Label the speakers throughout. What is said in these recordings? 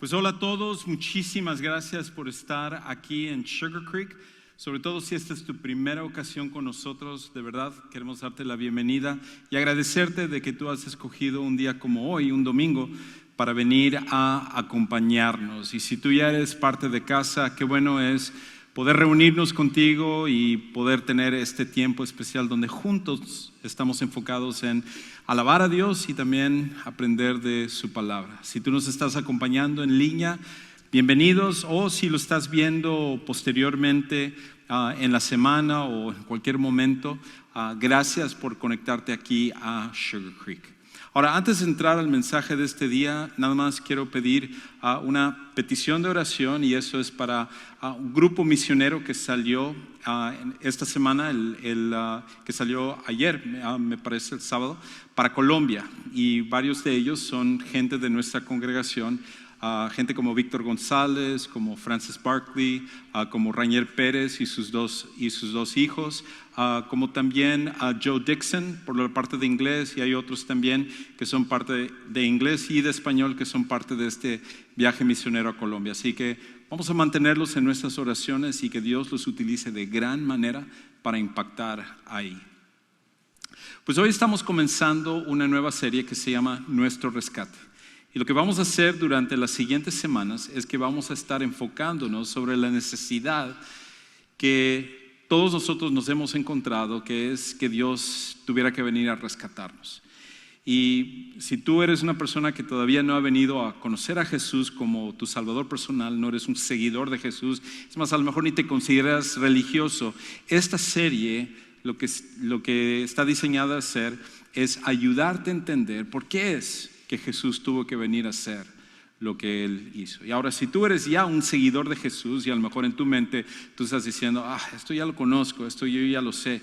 Speaker 1: Pues hola a todos, muchísimas gracias por estar aquí en Sugar Creek. Sobre todo si esta es tu primera ocasión con nosotros, de verdad queremos darte la bienvenida y agradecerte de que tú has escogido un día como hoy, un domingo, para venir a acompañarnos. Y si tú ya eres parte de casa, qué bueno es poder reunirnos contigo y poder tener este tiempo especial donde juntos estamos enfocados en alabar a Dios y también aprender de su palabra. Si tú nos estás acompañando en línea, bienvenidos, o si lo estás viendo posteriormente en la semana o en cualquier momento, gracias por conectarte aquí a Sugar Creek. Ahora, antes de entrar al mensaje de este día, nada más quiero pedir una petición de oración, y eso es para un grupo misionero que salió esta semana, que salió ayer, me parece el sábado, para Colombia, y varios de ellos son gente de nuestra congregación. Gente como Víctor González, como Francis Barkley, como Rainier Pérez y sus dos hijos, como también Joe Dixon por la parte de inglés, y hay otros también que son parte de inglés y de español que son parte de este viaje misionero a Colombia. Así que vamos a mantenerlos en nuestras oraciones y que Dios los utilice de gran manera para impactar ahí. Pues hoy estamos comenzando una nueva serie que se llama Nuestro Rescate. Y lo que vamos a hacer durante las siguientes semanas es que vamos a estar enfocándonos sobre la necesidad que todos nosotros nos hemos encontrado, que es que Dios tuviera que venir a rescatarnos. Y si tú eres una persona que todavía no ha venido a conocer a Jesús como tu Salvador personal, no eres un seguidor de Jesús, es más, a lo mejor ni te consideras religioso, esta serie lo que está diseñada a hacer es ayudarte a entender por qué es que Jesús tuvo que venir a hacer lo que Él hizo. Y ahora, si tú eres ya un seguidor de Jesús y a lo mejor en tu mente tú estás diciendo, esto ya lo conozco, esto yo ya lo sé,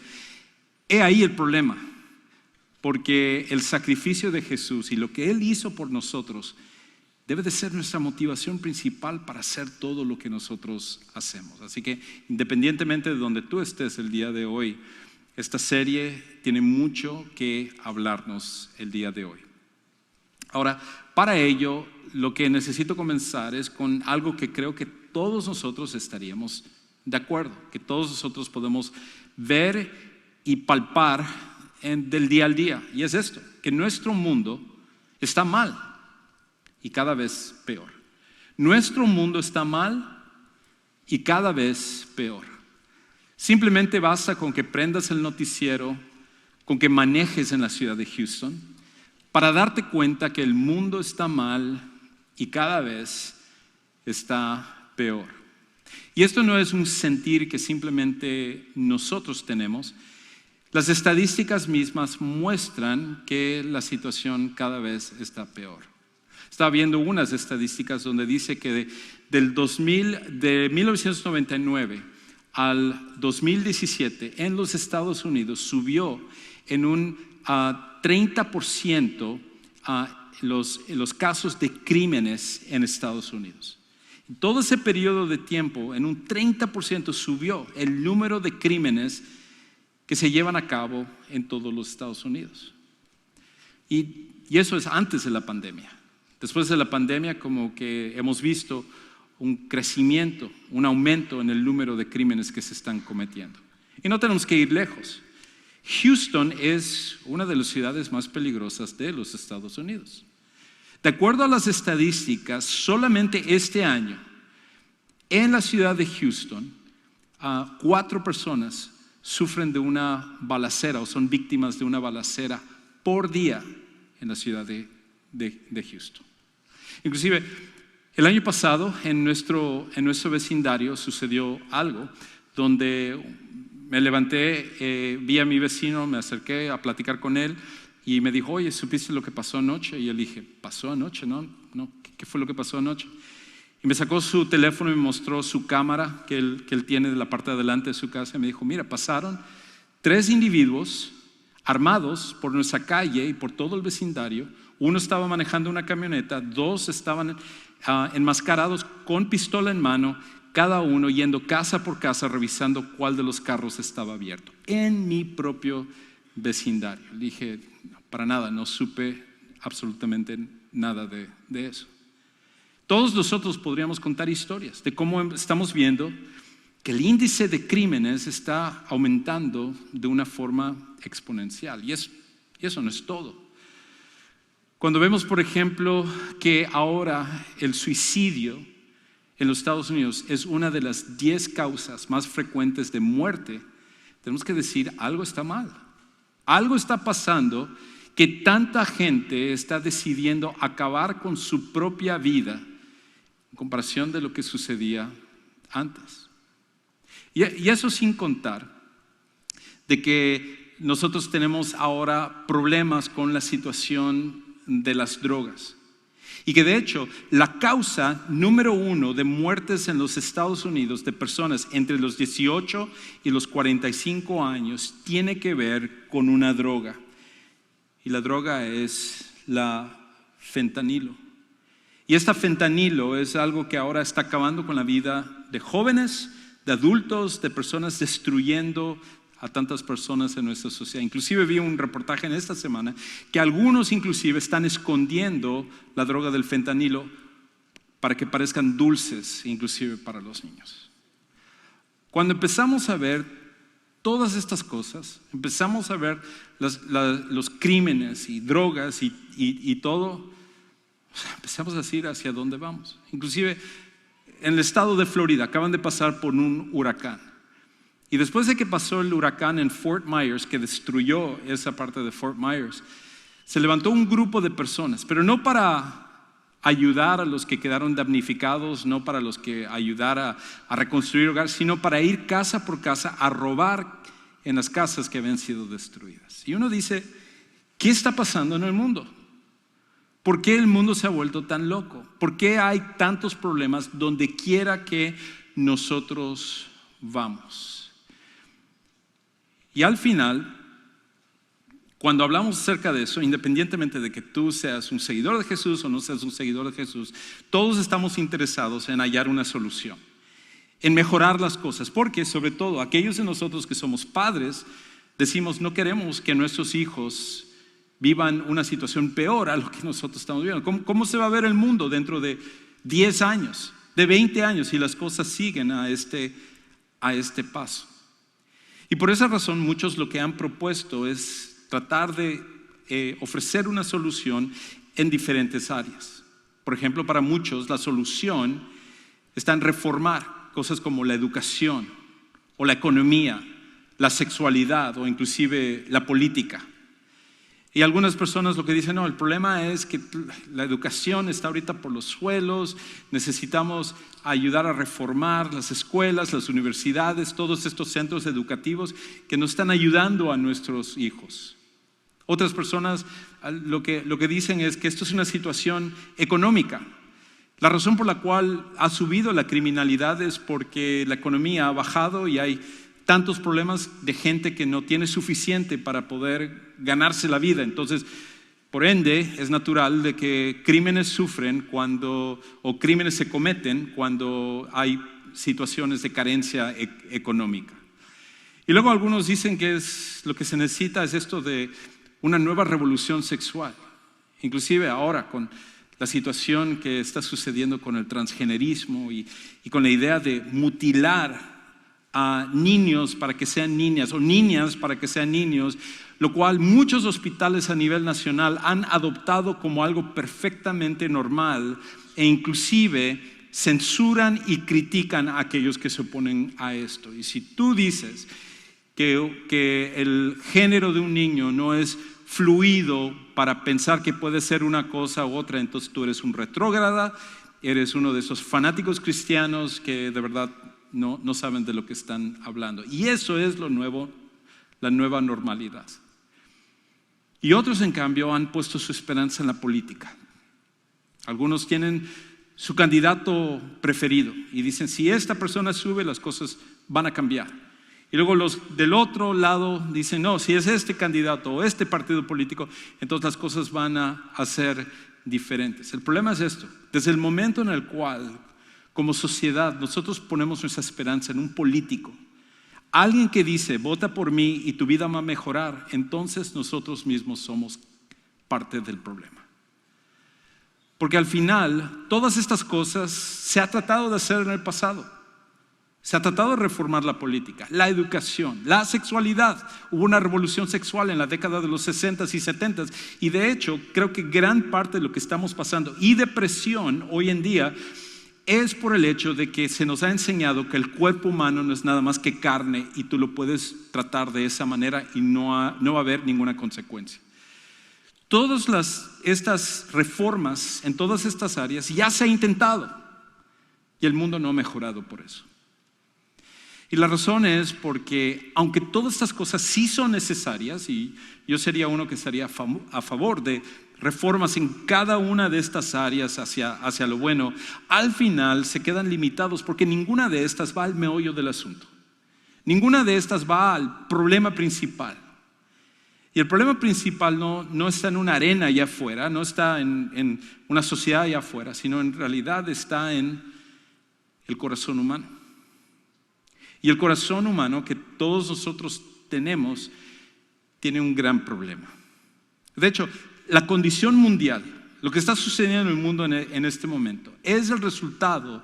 Speaker 1: he ahí el problema, porque el sacrificio de Jesús y lo que Él hizo por nosotros debe de ser nuestra motivación principal para hacer todo lo que nosotros hacemos. Así que independientemente de donde tú estés el día de hoy, esta serie tiene mucho que hablarnos el día de hoy. Ahora, para ello, lo que necesito comenzar es con algo que creo que todos nosotros estaríamos de acuerdo, que todos nosotros podemos ver y palpar del día al día. Y es esto, que nuestro mundo está mal y cada vez peor. Nuestro mundo está mal y cada vez peor. Simplemente basta con que prendas el noticiero, con que manejes en la ciudad de Houston, para darte cuenta que el mundo está mal y cada vez está peor. Y esto no es un sentir que simplemente nosotros tenemos. Las estadísticas mismas muestran que la situación cada vez está peor. Estaba viendo unas estadísticas donde dice que de 1999 al 2017 en los Estados Unidos subió en un 30% los casos de crímenes en Estados Unidos. En todo ese periodo de tiempo, en un 30% subió el número de crímenes que se llevan a cabo en todos los Estados Unidos. Y eso es antes de la pandemia. Después de la pandemia, como que hemos visto un crecimiento, un aumento en el número de crímenes que se están cometiendo. Y no tenemos que ir lejos. Houston es una de las ciudades más peligrosas de los Estados Unidos. De acuerdo a las estadísticas, solamente este año, en la ciudad de Houston, 4 personas sufren de una balacera o son víctimas de una balacera por día en la ciudad de Houston. Inclusive, el año pasado en nuestro vecindario sucedió algo donde me levanté, vi a mi vecino, me acerqué a platicar con él y me dijo, oye, ¿supiste lo que pasó anoche? Y yo le dije, ¿pasó anoche? No, ¿qué fue lo que pasó anoche? Y me sacó su teléfono y me mostró su cámara que él tiene de la parte de adelante de su casa y me dijo, mira, pasaron 3 individuos armados por nuestra calle y por todo el vecindario. Uno estaba manejando una camioneta, 2 estaban enmascarados con pistola en mano, cada uno yendo casa por casa revisando cuál de los carros estaba abierto en mi propio vecindario. Le dije, para nada, no supe absolutamente nada de eso. Todos nosotros podríamos contar historias de cómo estamos viendo que el índice de crímenes está aumentando de una forma exponencial. Y eso no es todo. Cuando vemos, por ejemplo, que ahora el suicidio en los Estados Unidos es una de las 10 causas más frecuentes de muerte, tenemos que decir, algo está mal. Algo está pasando que tanta gente está decidiendo acabar con su propia vida en comparación de lo que sucedía antes. Y eso sin contar de que nosotros tenemos ahora problemas con la situación de las drogas. Y que de hecho la causa número 1 de muertes en los Estados Unidos de personas entre los 18 y los 45 años tiene que ver con una droga. Y la droga es la fentanilo. Y esta fentanilo es algo que ahora está acabando con la vida de jóvenes, de adultos, de personas, destruyendo a tantas personas en nuestra sociedad. Inclusive vi un reportaje en esta semana que algunos inclusive están escondiendo la droga del fentanilo para que parezcan dulces, inclusive para los niños. Cuando empezamos a ver todas estas cosas, empezamos a ver los crímenes y drogas y todo, empezamos a decir hacia dónde vamos. Inclusive en el estado de Florida acaban de pasar por un huracán. Y después de que pasó el huracán en Fort Myers, que destruyó esa parte de Fort Myers, se levantó un grupo de personas, pero no para ayudar a los que quedaron damnificados, no para los que ayudar a reconstruir hogares, sino para ir casa por casa a robar en las casas que habían sido destruidas. Y uno dice, ¿qué está pasando en el mundo? ¿Por qué el mundo se ha vuelto tan loco? ¿Por qué hay tantos problemas donde quiera que nosotros vamos? Y al final, cuando hablamos acerca de eso, independientemente de que tú seas un seguidor de Jesús o no seas un seguidor de Jesús, todos estamos interesados en hallar una solución, en mejorar las cosas, porque sobre todo aquellos de nosotros que somos padres, decimos no queremos que nuestros hijos vivan una situación peor a lo que nosotros estamos viviendo. ¿Cómo se va a ver el mundo dentro de 10 años, de 20 años, si las cosas siguen a este paso? Y por esa razón muchos lo que han propuesto es tratar de ofrecer una solución en diferentes áreas. Por ejemplo, para muchos la solución está en reformar cosas como la educación o la economía, la sexualidad o inclusive la política. Y algunas personas lo que dicen, no, el problema es que la educación está ahorita por los suelos, necesitamos ayudar a reformar las escuelas, las universidades, todos estos centros educativos que nos están ayudando a nuestros hijos. Otras personas lo que dicen es que esto es una situación económica. La razón por la cual ha subido la criminalidad es porque la economía ha bajado y hay tantos problemas de gente que no tiene suficiente para poder ganarse la vida. Entonces, por ende, es natural de que crímenes sufren o crímenes se cometen cuando hay situaciones de carencia económica. Y luego algunos dicen que lo que se necesita es esto de una nueva revolución sexual. Inclusive ahora con la situación que está sucediendo con el transgenerismo y con la idea de mutilar a niños para que sean niñas o niñas para que sean niños, lo cual muchos hospitales a nivel nacional han adoptado como algo perfectamente normal e inclusive censuran y critican a aquellos que se oponen a esto. Y si tú dices que el género de un niño no es fluido para pensar que puede ser una cosa u otra, entonces tú eres un retrógrada, eres uno de esos fanáticos cristianos que de verdad no saben de lo que están hablando. Y eso es lo nuevo, la nueva normalidad. Y otros, en cambio, han puesto su esperanza en la política. Algunos tienen su candidato preferido y dicen, si esta persona sube, las cosas van a cambiar. Y luego los del otro lado dicen, no, si es este candidato o este partido político, entonces las cosas van a ser diferentes. El problema es esto: desde el momento en el cual como sociedad nosotros ponemos nuestra esperanza en un político, alguien que dice vota por mí y tu vida va a mejorar, entonces nosotros mismos somos parte del problema. Porque al final, todas estas cosas se ha tratado de hacer en el pasado. Se ha tratado de reformar la política, la educación, la sexualidad. Hubo una revolución sexual en la década de los 60s y 70s. Y de hecho, creo que gran parte de lo que estamos pasando y depresión hoy en día es por el hecho de que se nos ha enseñado que el cuerpo humano no es nada más que carne y tú lo puedes tratar de esa manera y no va a haber ninguna consecuencia. Todas estas reformas en todas estas áreas ya se ha intentado y el mundo no ha mejorado por eso. Y la razón es porque aunque todas estas cosas sí son necesarias, y yo sería uno que estaría a favor de reformas en cada una de estas áreas hacia lo bueno, al final se quedan limitados porque ninguna de estas va al meollo del asunto. Ninguna de estas va al problema principal. Y el problema principal no está en una arena allá afuera, no está en una sociedad allá afuera, sino en realidad está en el corazón humano. Y el corazón humano que todos nosotros tenemos tiene un gran problema. De hecho, la condición mundial, lo que está sucediendo en el mundo en este momento, es el resultado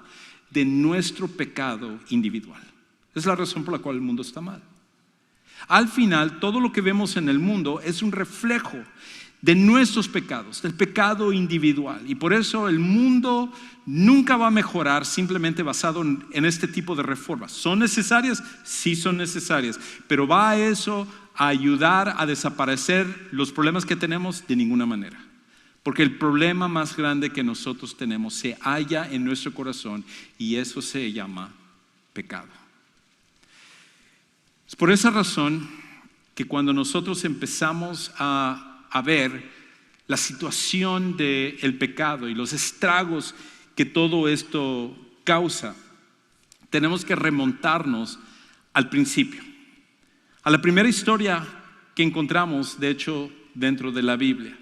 Speaker 1: de nuestro pecado individual. Es la razón por la cual el mundo está mal. Al final, todo lo que vemos en el mundo es un reflejo de nuestros pecados, del pecado individual. Y por eso el mundo nunca va a mejorar simplemente basado en este tipo de reformas. ¿Son necesarias? Sí son necesarias. Pero ¿va a eso a ayudar a desaparecer los problemas que tenemos? De ninguna manera. Porque el problema más grande que nosotros tenemos se halla en nuestro corazón y eso se llama pecado. Es por esa razón que cuando nosotros empezamos a ver la situación del pecado y los estragos que todo esto causa, tenemos que remontarnos al principio, a la primera historia que encontramos, de hecho, dentro de la Biblia.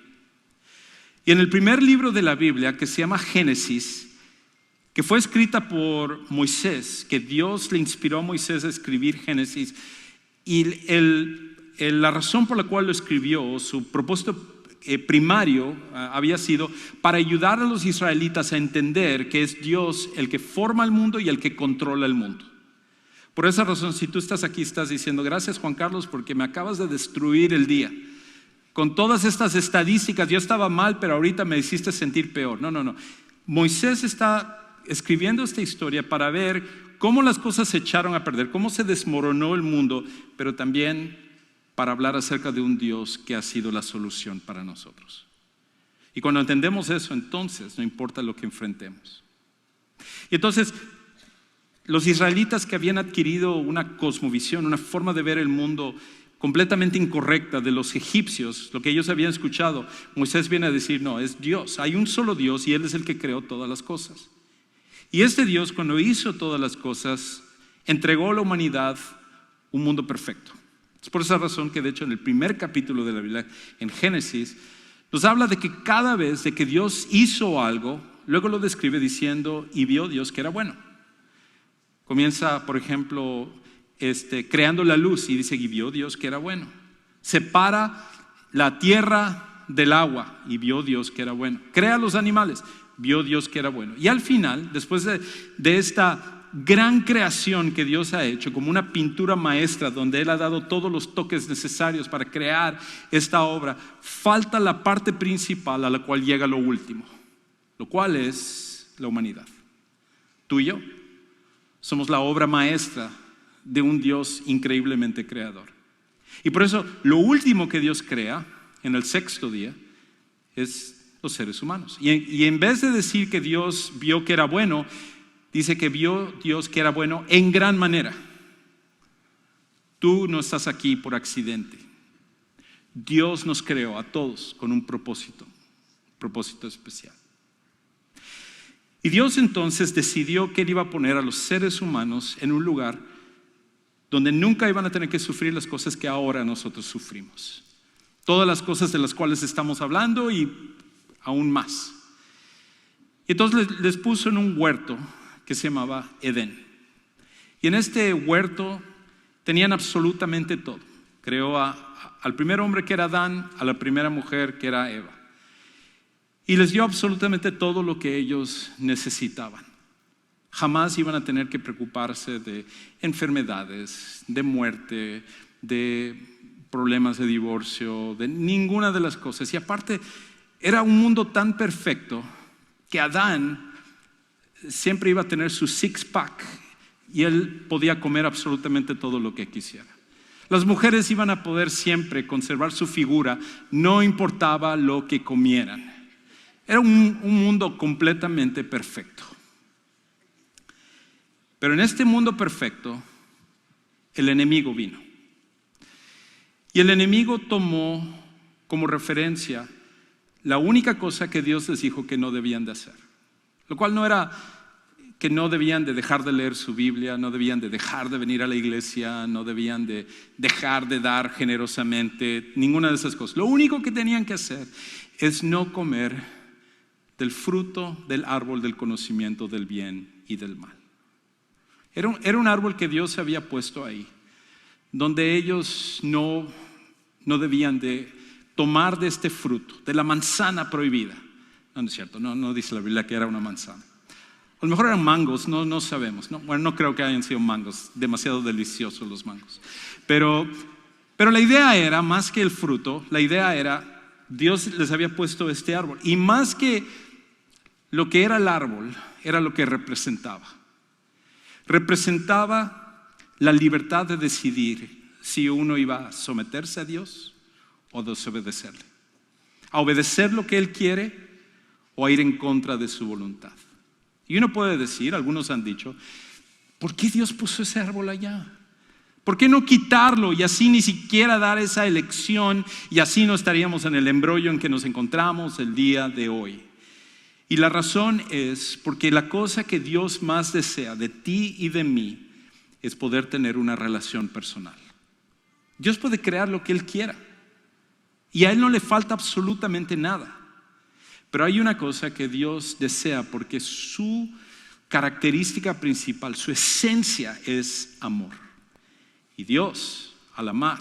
Speaker 1: Y en el primer libro de la Biblia, que se llama Génesis, que fue escrita por Moisés, que Dios le inspiró a Moisés a escribir Génesis, y la razón por la cual lo escribió, su propósito primario había sido para ayudar a los israelitas a entender que es Dios el que forma el mundo y el que controla el mundo. Por esa razón, si tú estás aquí, estás diciendo, gracias Juan Carlos porque me acabas de destruir el día. Con todas estas estadísticas, yo estaba mal, pero ahorita me hiciste sentir peor. No. Moisés está escribiendo esta historia para ver cómo las cosas se echaron a perder, cómo se desmoronó el mundo, pero también para hablar acerca de un Dios que ha sido la solución para nosotros. Y cuando entendemos eso, entonces no importa lo que enfrentemos. Y entonces, los israelitas que habían adquirido una cosmovisión, una forma de ver el mundo completamente incorrecta de los egipcios, lo que ellos habían escuchado, Moisés viene a decir, no, es Dios, hay un solo Dios y Él es el que creó todas las cosas. Y este Dios, cuando hizo todas las cosas, entregó a la humanidad un mundo perfecto. Es por esa razón que de hecho en el primer capítulo de la Biblia, en Génesis, nos habla de que cada vez de que Dios hizo algo, luego lo describe diciendo, y vio Dios que era bueno. Comienza, por ejemplo, creando la luz y dice, y vio Dios que era bueno. Separa la tierra del agua y vio Dios que era bueno. Crea los animales, vio Dios que era bueno. Y al final, después de esta gran creación que Dios ha hecho, como una pintura maestra donde Él ha dado todos los toques necesarios para crear esta obra, falta la parte principal a la cual llega lo último, lo cual es la humanidad. Tú y yo somos la obra maestra de un Dios increíblemente creador. Y por eso lo último que Dios crea en el sexto día es los seres humanos. Y en vez de decir que Dios vio que era bueno, dice que vio Dios que era bueno en gran manera. Tú no estás aquí por accidente. Dios nos creó a todos con un propósito especial. Y Dios entonces decidió que Él iba a poner a los seres humanos en un lugar donde nunca iban a tener que sufrir las cosas que ahora nosotros sufrimos. Todas las cosas de las cuales estamos hablando y aún más. Y entonces les puso en un huerto que se llamaba Edén. Y en este huerto tenían absolutamente todo. Creó al primer hombre que era Adán, a la primera mujer que era Eva. y les dio absolutamente todo lo que ellos necesitaban. Jamás iban a tener que preocuparse de enfermedades, de muerte, de problemas de divorcio, de ninguna de las cosas. Y aparte, era un mundo tan perfecto que Adán siempre iba a tener su six-pack y él podía comer absolutamente todo lo que quisiera. Las mujeres iban a poder siempre conservar su figura, no importaba lo que comieran. Era un mundo completamente perfecto. Pero en este mundo perfecto, el enemigo vino. Y el enemigo tomó como referencia la única cosa que Dios les dijo que no debían de hacer. Lo cual no era que no debían de dejar de leer su Biblia, no debían de dejar de venir a la iglesia, no debían de dejar de dar generosamente, ninguna de esas cosas. Lo único que tenían que hacer es no comer del fruto del árbol del conocimiento del bien y del mal. Era un árbol que Dios había puesto ahí, donde ellos no debían de tomar de este fruto, de la manzana prohibida. No es cierto, no dice la Biblia que era una manzana. A lo mejor eran mangos, no sabemos. Bueno, no creo que hayan sido mangos, demasiado deliciosos los mangos. Pero la idea era, más que el fruto, la idea era, Dios les había puesto este árbol. Y más que lo que era el árbol, era lo que representaba. Representaba la libertad de decidir si uno iba a someterse a Dios o desobedecerle. A obedecer lo que Él quiere o a ir en contra de su voluntad. Y uno puede decir, algunos han dicho, ¿por qué Dios puso ese árbol allá? ¿Por qué no quitarlo y así ni siquiera dar esa elección y así no estaríamos en el embrollo en que nos encontramos el día de hoy? Y la razón es porque la cosa que Dios más desea de ti y de mí es poder tener una relación personal. Dios puede crear lo que Él quiera y a Él no le falta absolutamente nada. Pero hay una cosa que Dios desea porque su característica principal, su esencia es amor. Y Dios, al amar,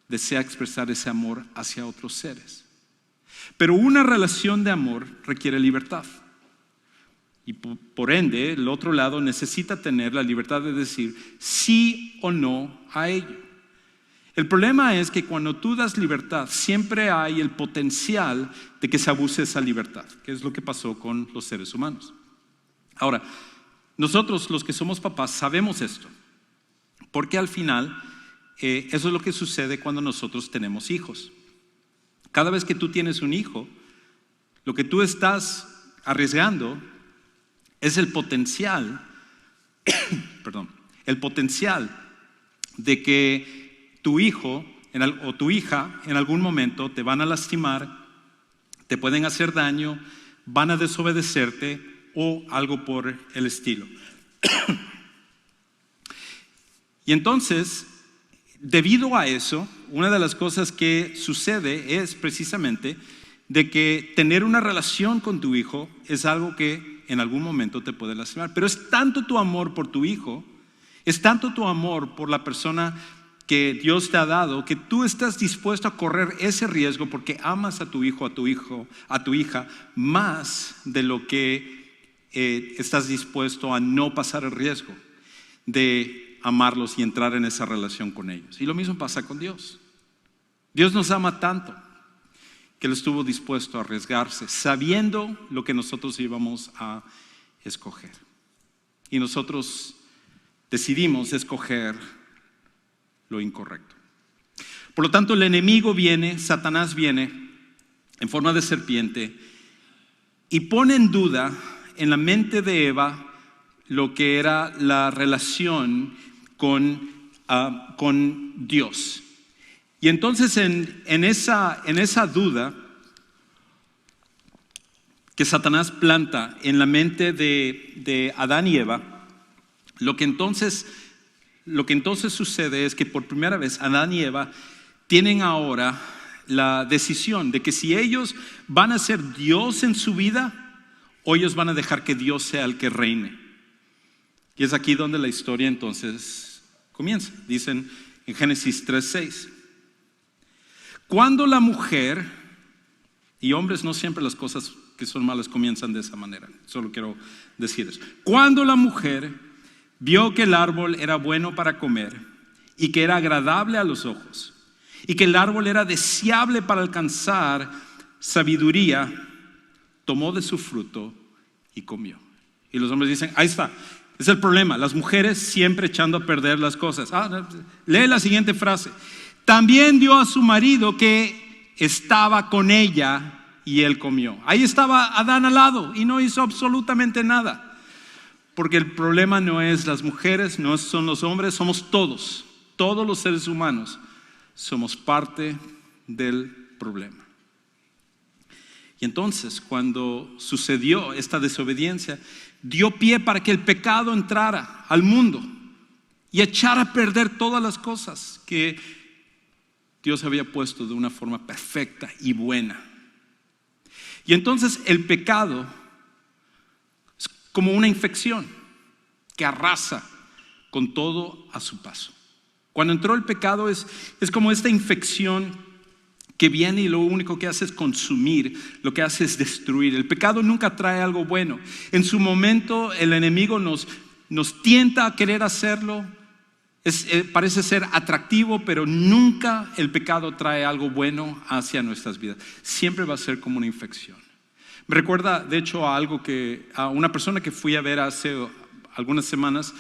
Speaker 1: desea expresar ese amor hacia otros seres. Pero una relación de amor requiere libertad. Y por ende, el otro lado necesita tener la libertad de decir sí o no a ello. El problema es que cuando tú das libertad, siempre hay el potencial de que se abuse esa libertad, que es lo que pasó con los seres humanos. Ahora, nosotros los que somos papás sabemos esto, porque al final eso es lo que sucede cuando nosotros tenemos hijos. Cada vez que tú tienes un hijo, lo que tú estás arriesgando es el potencial, el potencial de que tu hijo o tu hija en algún momento te van a lastimar, te pueden hacer daño, van a desobedecerte o algo por el estilo. Y entonces, debido a eso, una de las cosas que sucede es precisamente de que tener una relación con tu hijo es algo que en algún momento te puede lastimar. Pero es tanto tu amor por tu hijo, es tanto tu amor por la persona que Dios te ha dado, que tú estás dispuesto a correr ese riesgo porque amas a tu hijo, a tu hija, más de lo que estás dispuesto a no pasar el riesgo de amarlos y entrar en esa relación con ellos. Y lo mismo pasa con Dios. Dios nos ama tanto que Él estuvo dispuesto a arriesgarse, sabiendo lo que nosotros íbamos a escoger. Y nosotros decidimos escoger lo incorrecto. Por lo tanto, el enemigo viene, Satanás viene en forma de serpiente y pone en duda en la mente de Eva lo que era la relación con Dios. Y entonces en esa duda que Satanás planta en la mente de Adán y Eva, lo que entonces sucede es que por primera vez Adán y Eva tienen ahora la decisión de que si ellos van a ser Dios en su vida o ellos van a dejar que Dios sea el que reine. Y es aquí donde la historia entonces comienza. Dicen en Génesis 3:6. Cuando la mujer Y hombres, no siempre las cosas que son malas comienzan de esa manera. Solo quiero decir eso. Cuando la mujer vio que el árbol era bueno para comer y que era agradable a los ojos y que el árbol era deseable para alcanzar sabiduría, tomó de su fruto y comió. Y los hombres dicen, ahí está, es el problema, las mujeres siempre echando a perder las cosas. Lee la siguiente frase. También dio a su marido que estaba con ella y él comió. Ahí estaba Adán al lado y no hizo absolutamente nada. Porque el problema no es las mujeres, no son los hombres, somos todos los seres humanos. Somos parte del problema. Y entonces, cuando sucedió esta desobediencia, dio pie para que el pecado entrara al mundo y echara a perder todas las cosas que Dios había puesto de una forma perfecta y buena. Y entonces el pecado es como una infección que arrasa con todo a su paso. Cuando entró el pecado es como esta infección que viene y lo único que hace es consumir, lo que hace es destruir. El pecado nunca trae algo bueno. En su momento el enemigo nos tienta a querer hacerlo. Parece ser atractivo, pero nunca el pecado trae algo bueno hacia nuestras vidas. Siempre va a ser como una infección. Me recuerda, de hecho, a una persona que fui a ver hace algunas semanas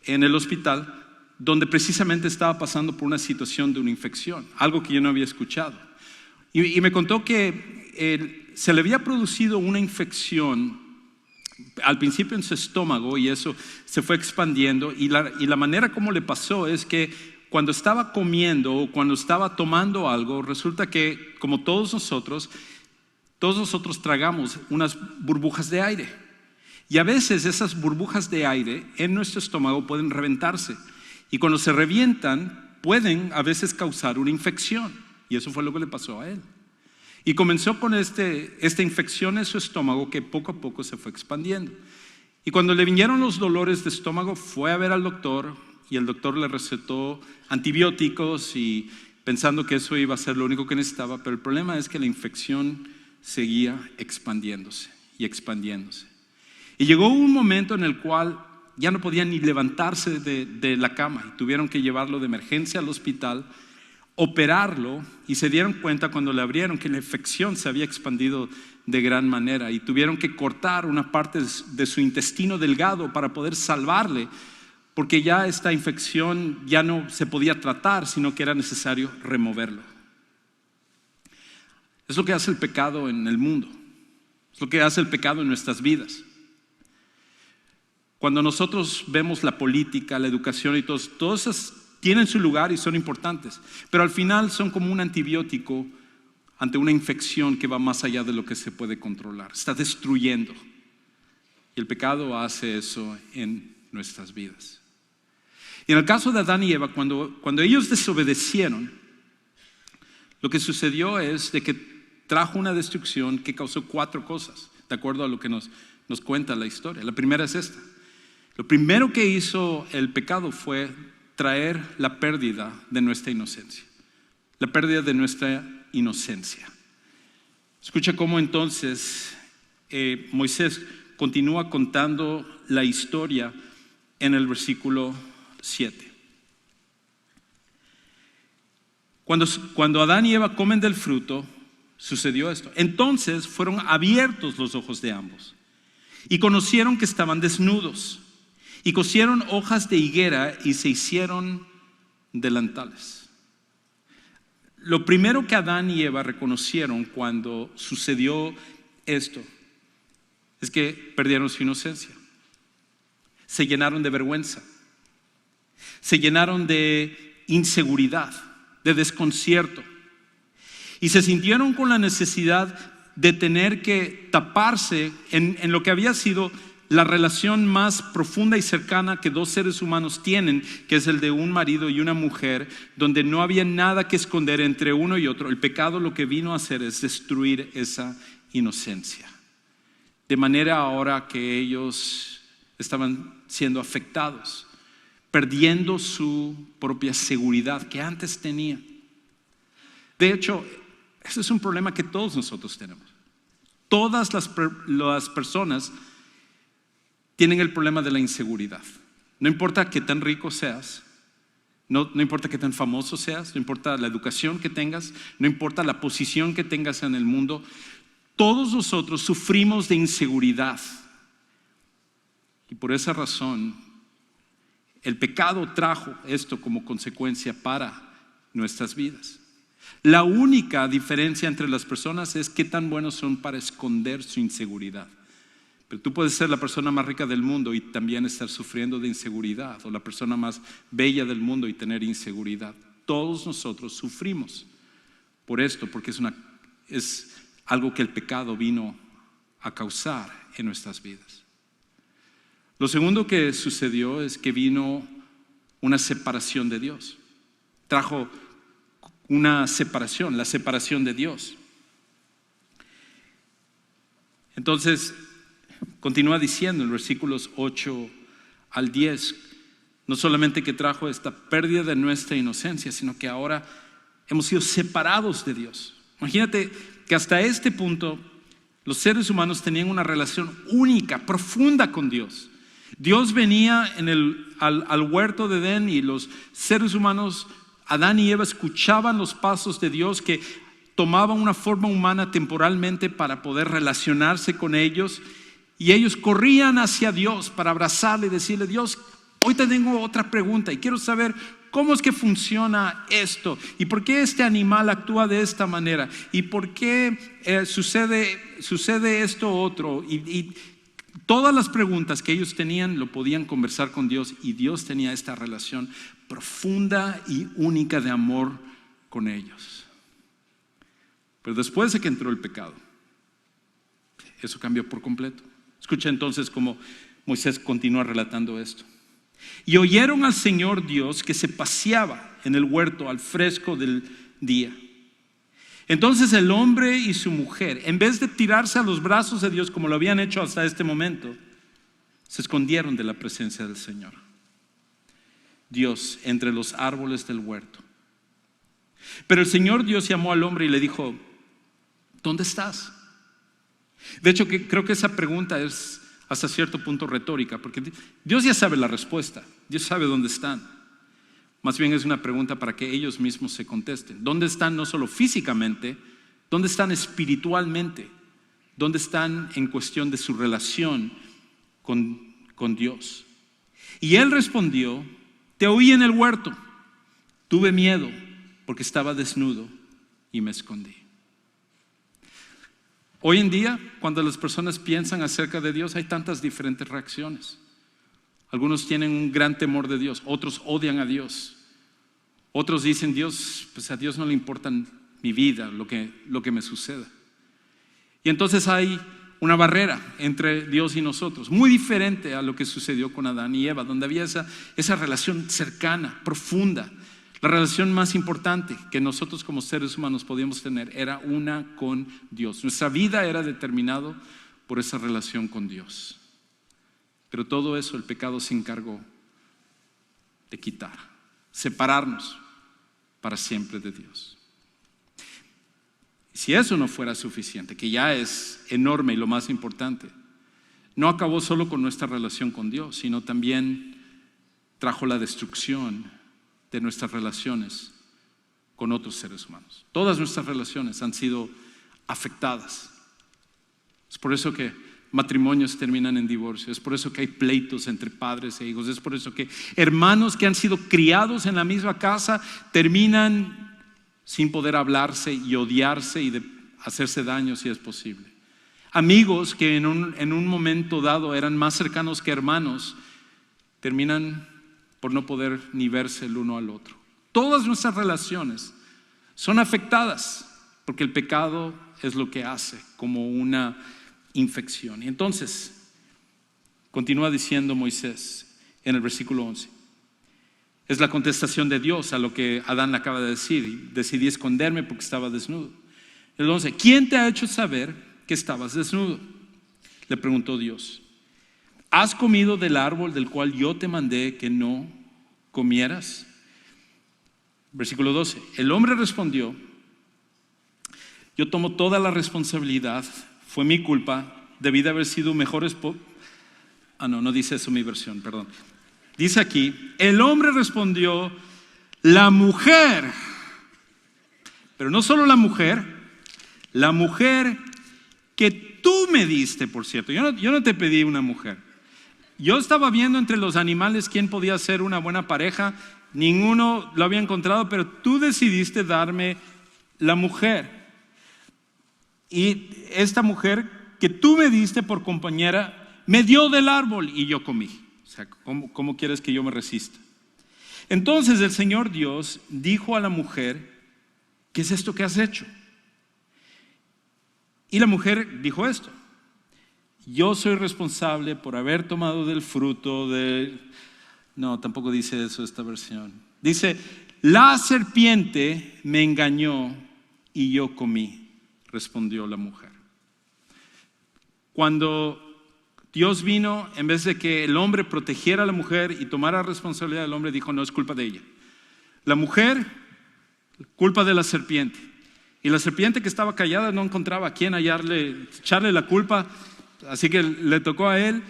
Speaker 1: en el hospital, donde precisamente estaba pasando por una situación de una infección, algo que yo no había escuchado. Y me contó que se le había producido una infección al principio en su estómago y eso se fue expandiendo y la manera como le pasó es que cuando estaba comiendo o cuando estaba tomando algo, resulta que como todos nosotros tragamos unas burbujas de aire y a veces esas burbujas de aire en nuestro estómago pueden reventarse y cuando se revientan pueden a veces causar una infección y eso fue lo que le pasó a él. Y comenzó con esta infección en su estómago que poco a poco se fue expandiendo. Y cuando le vinieron los dolores de estómago, fue a ver al doctor y el doctor le recetó antibióticos y pensando que eso iba a ser lo único que necesitaba, pero el problema es que la infección seguía expandiéndose y expandiéndose. Y llegó un momento en el cual ya no podía ni levantarse de la cama y tuvieron que llevarlo de emergencia al hospital, operarlo y se dieron cuenta cuando le abrieron que la infección se había expandido de gran manera y tuvieron que cortar una parte de su intestino delgado para poder salvarle porque ya esta infección ya no se podía tratar sino que era necesario removerlo. Es lo que hace el pecado en el mundo, es lo que hace el pecado en nuestras vidas. Cuando nosotros vemos la política, la educación y todas esas tienen su lugar y son importantes, pero al final son como un antibiótico ante una infección que va más allá de lo que se puede controlar. Está destruyendo. Y el pecado hace eso en nuestras vidas. Y en el caso de Adán y Eva, cuando ellos desobedecieron, lo que sucedió es de que trajo una destrucción que causó 4 cosas, de acuerdo a lo que nos cuenta la historia. La primera es esta. Lo primero que hizo el pecado fue traer la pérdida de nuestra inocencia. La pérdida de nuestra inocencia. Escucha cómo entonces Moisés continúa contando la historia en el versículo 7. Cuando Adán y Eva comen del fruto, sucedió esto. Entonces fueron abiertos los ojos de ambos y conocieron que estaban desnudos. Y cosieron hojas de higuera y se hicieron delantales. Lo primero que Adán y Eva reconocieron cuando sucedió esto es que perdieron su inocencia. Se llenaron de vergüenza. Se llenaron de inseguridad, de desconcierto. Y se sintieron con la necesidad de tener que taparse en lo que había sido la relación más profunda y cercana que 2 seres humanos tienen, que es el de un marido y una mujer, donde no había nada que esconder entre uno y otro. El pecado lo que vino a hacer es destruir esa inocencia. De manera ahora que ellos estaban siendo afectados, perdiendo su propia seguridad que antes tenían. De hecho, Ese es un problema que todos nosotros tenemos. Todas las personas tienen el problema de la inseguridad. No importa qué tan rico seas, no importa qué tan famoso seas, no importa la educación que tengas, no importa la posición que tengas en el mundo, todos nosotros sufrimos de inseguridad. Y por esa razón, el pecado trajo esto como consecuencia para nuestras vidas. La única diferencia entre las personas es qué tan buenos son para esconder su inseguridad. Pero tú puedes ser la persona más rica del mundo y también estar sufriendo de inseguridad, o la persona más bella del mundo y tener inseguridad. Todos nosotros sufrimos por esto, porque es algo que el pecado vino a causar en nuestras vidas. Lo segundo que sucedió es que vino una separación de Dios. Trajo una separación, la separación de Dios. Entonces, continúa diciendo en versículos 8 al 10, no solamente que trajo esta pérdida de nuestra inocencia, sino que ahora hemos sido separados de Dios. Imagínate que hasta este punto los seres humanos tenían una relación única, profunda con Dios. Dios venía al huerto de Edén y los seres humanos, Adán y Eva, escuchaban los pasos de Dios que tomaban una forma humana temporalmente para poder relacionarse con ellos, y ellos corrían hacia Dios para abrazarle y decirle: Dios, hoy te tengo otra pregunta y quiero saber cómo es que funciona esto y por qué este animal actúa de esta manera y por qué sucede esto otro, y todas las preguntas que ellos tenían lo podían conversar con Dios, y Dios tenía esta relación profunda y única de amor con ellos. Pero después de que entró el pecado, eso cambió por completo. Escucha entonces cómo Moisés continúa relatando esto. Y oyeron al Señor Dios que se paseaba en el huerto al fresco del día. Entonces el hombre y su mujer, en vez de tirarse a los brazos de Dios como lo habían hecho hasta este momento, se escondieron de la presencia del Señor Dios entre los árboles del huerto. Pero el Señor Dios llamó al hombre y le dijo: ¿dónde estás? De hecho, creo que esa pregunta es hasta cierto punto retórica, porque Dios ya sabe la respuesta, Dios sabe dónde están. Más bien es una pregunta para que ellos mismos se contesten. ¿Dónde están no solo físicamente, dónde están espiritualmente? ¿Dónde están en cuestión de su relación con Dios? Y él respondió: te oí en el huerto, tuve miedo porque estaba desnudo y me escondí. Hoy en día, cuando las personas piensan acerca de Dios, hay tantas diferentes reacciones. Algunos tienen un gran temor de Dios, otros odian a Dios. Otros dicen: Dios, pues a Dios no le importa mi vida, lo que me suceda. Y entonces hay una barrera entre Dios y nosotros, muy diferente a lo que sucedió con Adán y Eva, donde había esa relación cercana, profunda. La relación más importante que nosotros como seres humanos podíamos tener era una con Dios. Nuestra vida era determinada por esa relación con Dios. Pero todo eso el pecado se encargó de quitar, separarnos para siempre de Dios. Y si eso no fuera suficiente, que ya es enorme y lo más importante, no acabó solo con nuestra relación con Dios, sino también trajo la destrucción de nuestras relaciones con otros seres humanos. Todas nuestras relaciones han sido afectadas. Es por eso que matrimonios terminan en divorcio, es por eso que hay pleitos entre padres e hijos, es por eso que hermanos que han sido criados en la misma casa terminan sin poder hablarse y odiarse y de hacerse daño si es posible. Amigos que en un momento dado eran más cercanos que hermanos terminan por no poder ni verse el uno al otro. Todas nuestras relaciones son afectadas porque el pecado es lo que hace, como una infección. Y entonces continúa diciendo Moisés en el versículo 11. Es la contestación de Dios a lo que Adán le acaba de decir: decidí esconderme porque estaba desnudo. El 11, ¿quién te ha hecho saber que estabas desnudo? Le preguntó Dios. ¿Has comido del árbol del cual yo te mandé que no comieras? Versículo 12, el hombre respondió: Yo tomo toda la responsabilidad, fue mi culpa, debí de haber sido mejor esposo. No dice eso mi versión, perdón. Dice aquí, el hombre respondió, la mujer, pero no solo la mujer que tú me diste, por cierto. Yo no te pedí una mujer. Yo estaba viendo entre los animales quién podía ser una buena pareja, ninguno lo había encontrado, pero tú decidiste darme la mujer. Y esta mujer que tú me diste por compañera, me dio del árbol y yo comí. O sea, ¿cómo quieres que yo me resista? Entonces el Señor Dios dijo a la mujer, ¿qué es esto que has hecho? Y la mujer dijo esto, yo soy responsable por haber tomado del fruto de... No, tampoco dice eso esta versión. Dice, la serpiente me engañó y yo comí, respondió la mujer. Cuando Dios vino, en vez de que el hombre protegiera a la mujer y tomara responsabilidad del hombre, dijo, no, es culpa de ella. La mujer, culpa de la serpiente. Y la serpiente que estaba callada no encontraba a quién echarle la culpa, así que le tocó a él.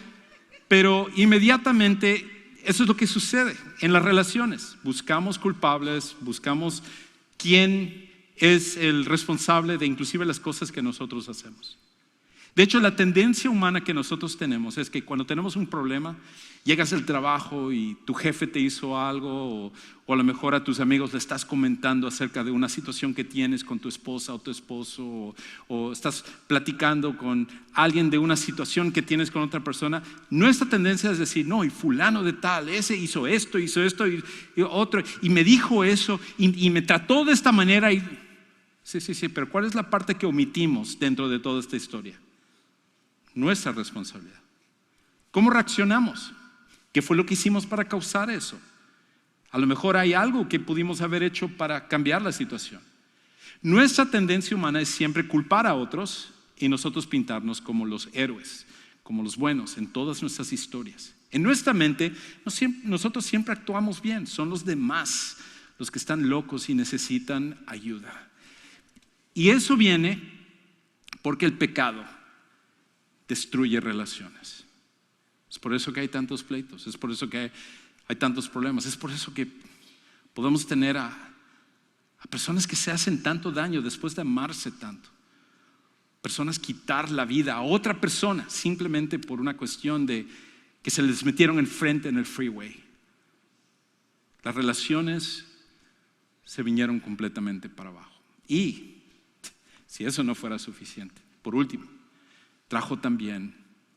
Speaker 1: Pero inmediatamente, eso es lo que sucede en las relaciones. Buscamos culpables, buscamos quién es el responsable de inclusive las cosas que nosotros hacemos. De hecho, la tendencia humana que nosotros tenemos es que cuando tenemos un problema, llegas al trabajo y tu jefe te hizo algo, o a lo mejor a tus amigos le estás comentando acerca de una situación que tienes con tu esposa o tu esposo, o estás platicando con alguien de una situación que tienes con otra persona. Nuestra tendencia es decir, no, y fulano de tal, ese hizo esto y otro, y me dijo eso, y me trató de esta manera. Sí, pero ¿cuál es la parte que omitimos dentro de toda esta historia? Nuestra responsabilidad. ¿Cómo reaccionamos? ¿Qué fue lo que hicimos para causar eso? A lo mejor hay algo que pudimos haber hecho para cambiar la situación. Nuestra tendencia humana es siempre culpar a otros y nosotros pintarnos como los héroes, como los buenos en todas nuestras historias. En nuestra mente, nosotros siempre actuamos bien, son los demás los que están locos y necesitan ayuda. Y eso viene porque el pecado destruye relaciones. Es por eso que hay tantos pleitos, es por eso que hay tantos problemas, es por eso que podemos tener a personas que se hacen tanto daño después de amarse tanto. Personas quitar la vida a otra persona simplemente por una cuestión de que se les metieron enfrente en el freeway. Las relaciones se vinieron completamente para abajo. Y si eso no fuera suficiente, por último, trajo también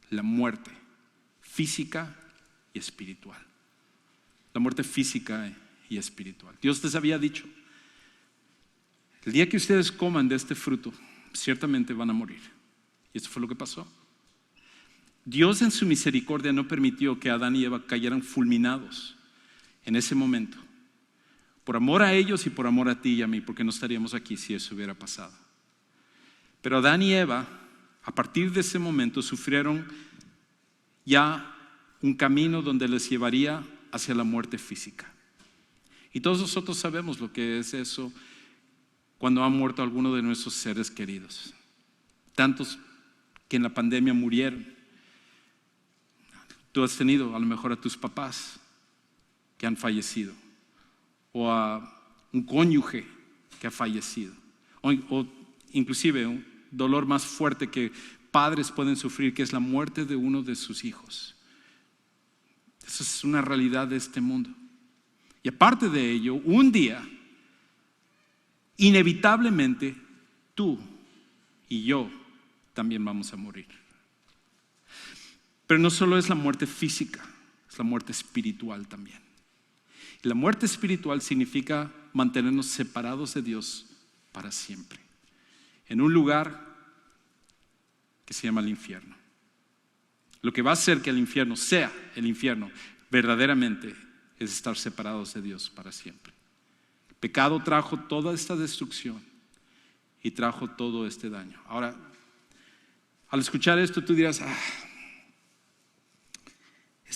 Speaker 1: la muerte física y espiritual. La muerte física y espiritual. Dios les había dicho, el día que ustedes coman de este fruto, ciertamente van a morir. Y eso fue lo que pasó. Dios en su misericordia no permitió que Adán y Eva cayeran fulminados en ese momento. Por amor a ellos y por amor a ti y a mí, porque no estaríamos aquí si eso hubiera pasado. Pero Adán y Eva, a partir de ese momento, sufrieron ya un camino donde les llevaría hacia la muerte física. Y todos nosotros sabemos lo que es eso cuando ha muerto alguno de nuestros seres queridos. Tantos que en la pandemia murieron. Tú has tenido a lo mejor a tus papás que han fallecido, o a un cónyuge que ha fallecido, o inclusive un dolor más fuerte que padres pueden sufrir, que es la muerte de uno de sus hijos. Eso es una realidad de este mundo. Y aparte de ello, un día, inevitablemente, tú y yo también vamos a morir. Pero no solo es la muerte física, es la muerte espiritual también. Y la muerte espiritual significa mantenernos separados de Dios para siempre, en un lugar que se llama el infierno. Lo que va a hacer que el infierno sea el infierno verdaderamente es estar separados de Dios para siempre. El pecado trajo toda esta destrucción y trajo todo este daño. Ahora, al escuchar esto tú dirás,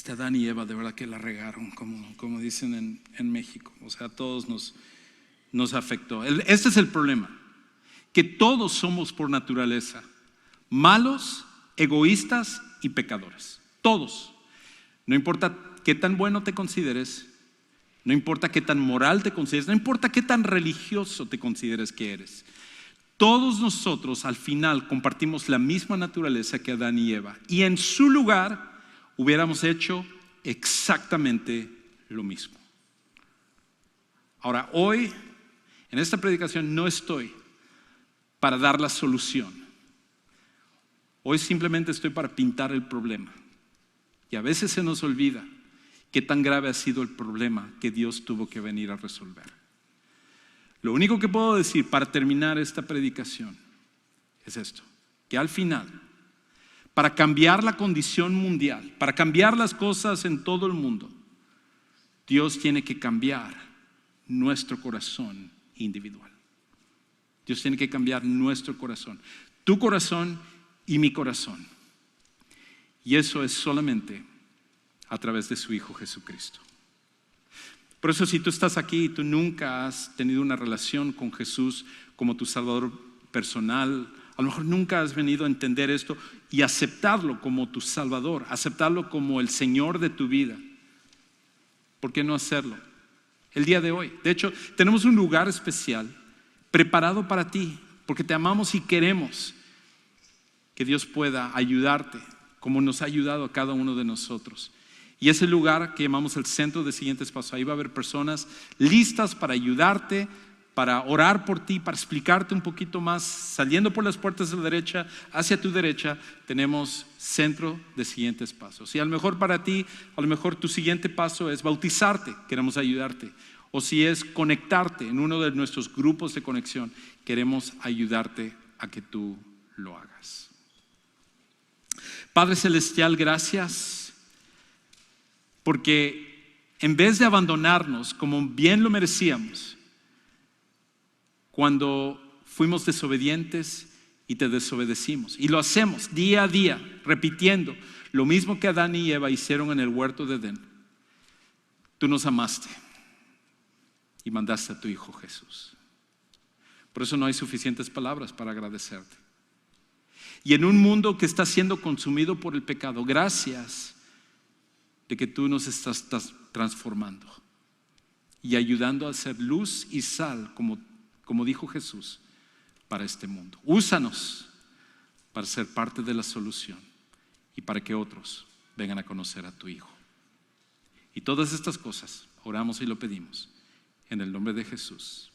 Speaker 1: Adán y Eva de verdad que la regaron, como dicen en México. O sea, a todos nos afectó. Este es el problema. que todos somos por naturaleza malos, egoístas y pecadores. Todos. No importa qué tan bueno te consideres, no importa qué tan moral te consideres, no importa qué tan religioso te consideres que eres. Todos nosotros al final compartimos la misma naturaleza que Adán y Eva. Y en su lugar hubiéramos hecho exactamente lo mismo. Ahora, hoy, en esta predicación no estoy para dar la solución. Hoy simplemente estoy para pintar el problema. Y a veces se nos olvida qué tan grave ha sido el problema que Dios tuvo que venir a resolver. Lo único que puedo decir para terminar esta predicación es esto, que al final, para cambiar la condición mundial, para cambiar las cosas en todo el mundo, Dios tiene que cambiar nuestro corazón individual. Dios tiene que cambiar nuestro corazón, tu corazón y mi corazón. Y eso es solamente a través de su Hijo Jesucristo. Por eso, si tú estás aquí y tú nunca has tenido una relación con Jesús como tu Salvador personal, a lo mejor nunca has venido a entender esto y aceptarlo como tu Salvador, aceptarlo como el Señor de tu vida, ¿por qué no hacerlo el día de hoy? De hecho, tenemos un lugar especial preparado para ti, porque te amamos y queremos que Dios pueda ayudarte como nos ha ayudado a cada uno de nosotros. Y ese lugar que llamamos el Centro de Siguientes Pasos, ahí va a haber personas listas para ayudarte, para orar por ti, para explicarte un poquito más. Saliendo por las puertas de la derecha, hacia tu derecha, tenemos Centro de Siguientes Pasos. Y a lo mejor para ti, a lo mejor tu siguiente paso es bautizarte, queremos ayudarte. O si es conectarte en uno de nuestros grupos de conexión, queremos ayudarte a que tú lo hagas. Padre Celestial, gracias. Porque en vez de abandonarnos como bien lo merecíamos, cuando fuimos desobedientes y te desobedecimos, y lo hacemos día a día, repitiendo lo mismo que Adán y Eva hicieron en el huerto de Edén, tú nos amaste y mandaste a tu Hijo Jesús. Por eso no hay suficientes palabras para agradecerte. Y en un mundo que está siendo consumido por el pecado, gracias de que tú nos estás transformando y ayudando a ser luz y sal, como dijo Jesús, para este mundo. Úsanos para ser parte de la solución y para que otros vengan a conocer a tu Hijo. Y todas estas cosas oramos y lo pedimos en el nombre de Jesús.